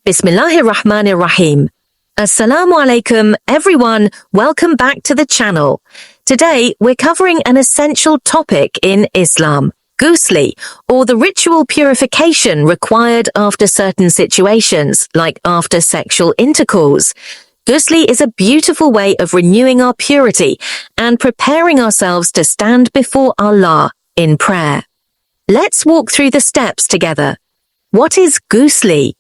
Bismillahirrahmanirrahim. Assalamu Alaikum, everyone. Welcome back to the channel. Today, we're covering an essential topic in Islam, Ghusl, or the ritual purification required after certain situations, like after sexual intercourse. Ghusl is a beautiful way of renewing our purity and preparing ourselves to stand before Allah in prayer. Let's walk through the steps together. What is Ghusl?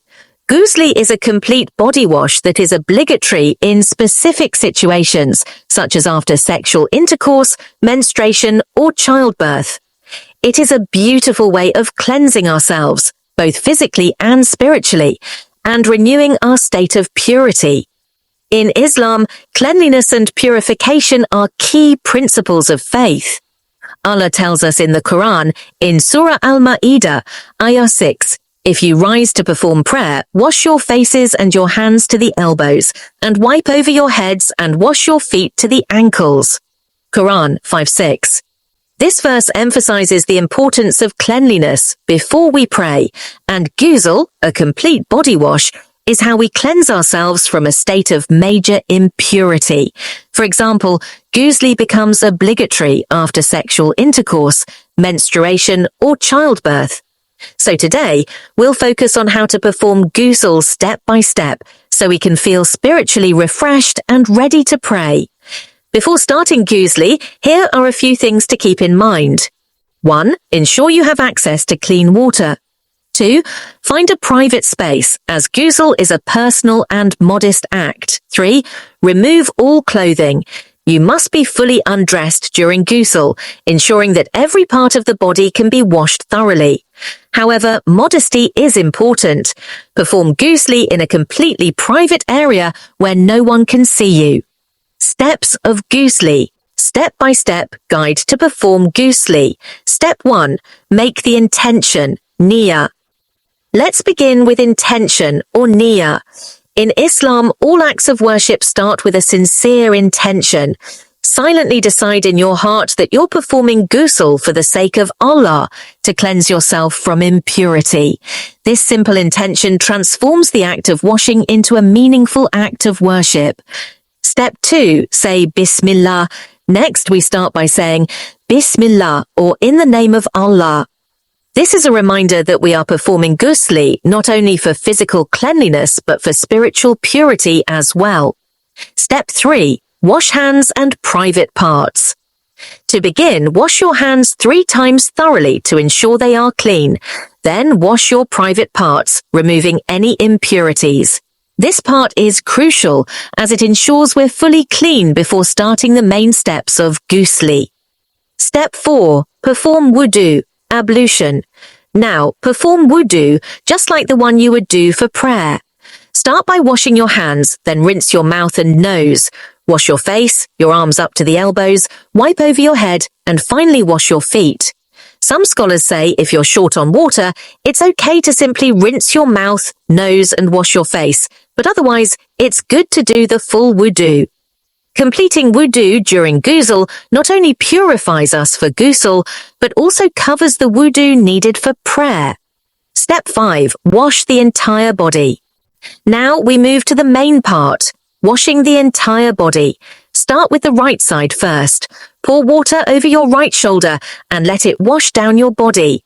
Ghusl is a complete body wash that is obligatory in specific situations, such as after sexual intercourse, menstruation, or childbirth. It is a beautiful way of cleansing ourselves, both physically and spiritually, and renewing our state of purity. In Islam, cleanliness and purification are key principles of faith. Allah tells us in the Quran, in Surah Al-Ma'idah, Ayah 6, "If you rise to perform prayer, wash your faces and your hands to the elbows, and wipe over your heads and wash your feet to the ankles." Quran 5:6. This verse emphasizes the importance of cleanliness before we pray, and Ghusl, a complete body wash, is how we cleanse ourselves from a state of major impurity. For example, Ghusl becomes obligatory after sexual intercourse, menstruation, or childbirth. So today, we'll focus on how to perform Ghusl step by step, so we can feel spiritually refreshed and ready to pray. Before starting Ghusl, here are a few things to keep in mind. 1. Ensure you have access to clean water. 2. Find a private space, as Ghusl is a personal and modest act. 3. Remove all clothing. You must be fully undressed during Ghusl, ensuring that every part of the body can be washed thoroughly. However, modesty is important. Perform Ghusl in a completely private area where no one can see you. Steps of Ghusl. Step-by-step guide to perform Ghusl. Step 1. Make the intention, niyyah. Let's begin with intention, or niyyah. In Islam, all acts of worship start with a sincere intention. Silently decide in your heart that you're performing Ghusl for the sake of Allah, to cleanse yourself from impurity. This simple intention transforms the act of washing into a meaningful act of worship. Step 2, say Bismillah. Next, we start by saying Bismillah, or in the name of Allah. This is a reminder that we are performing Ghusl not only for physical cleanliness, but for spiritual purity as well. Step 3, wash hands and private parts. To begin, wash your hands 3 times thoroughly to ensure they are clean. Then wash your private parts, removing any impurities. This part is crucial as it ensures we're fully clean before starting the main steps of Ghusl. Step 4, perform Wudu, ablution. Now, perform Wudu just like the one you would do for prayer. Start by washing your hands, then rinse your mouth and nose. Wash your face, your arms up to the elbows, wipe over your head, and finally wash your feet. Some scholars say if you're short on water, it's okay to simply rinse your mouth, nose, and wash your face, but otherwise, it's good to do the full Wudu. Completing Wudu during Ghusl not only purifies us for Ghusl, but also covers the Wudu needed for prayer. Step 5, wash the entire body. Now we move to the main part, washing the entire body. Start with the right side first. Pour water over your right shoulder and let it wash down your body.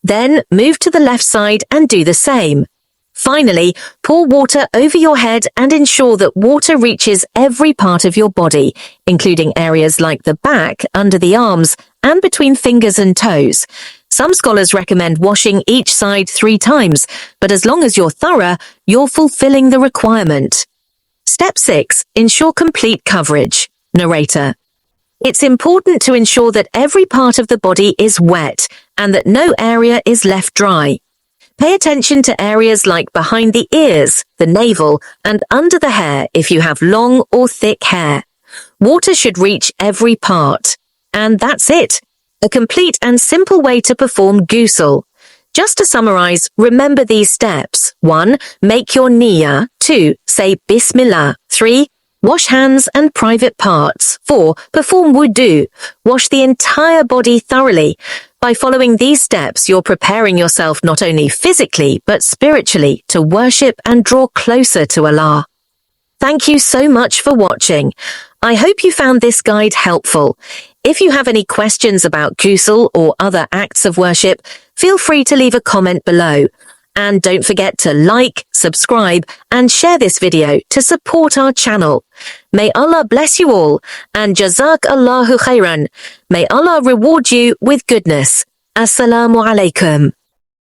Then move to the left side and do the same. Finally, pour water over your head and ensure that water reaches every part of your body, including areas like the back, under the arms, and between fingers and toes. Some scholars recommend washing each side 3 times, but as long as you're thorough, you're fulfilling the requirement. Step 6, ensure complete coverage. Narrator. It's important to ensure that every part of the body is wet and that no area is left dry. Pay attention to areas like behind the ears, the navel, and under the hair if you have long or thick hair. Water should reach every part. And that's it. A complete and simple way to perform Ghusl. Just to summarize, remember these steps. 1. Make your niyyah. 2. Say Bismillah. 3. Wash hands and private parts. 4. Perform Wudu. Wash the entire body thoroughly. By following these steps, you're preparing yourself not only physically, but spiritually to worship and draw closer to Allah. Thank you so much for watching. I hope you found this guide helpful. If you have any questions about ghusl or other acts of worship, feel free to leave a comment below. And don't forget to like, subscribe, and share this video to support our channel. May Allah bless you all, and Jazak Allahu khairan. May Allah reward you with goodness. Assalamu Alaikum.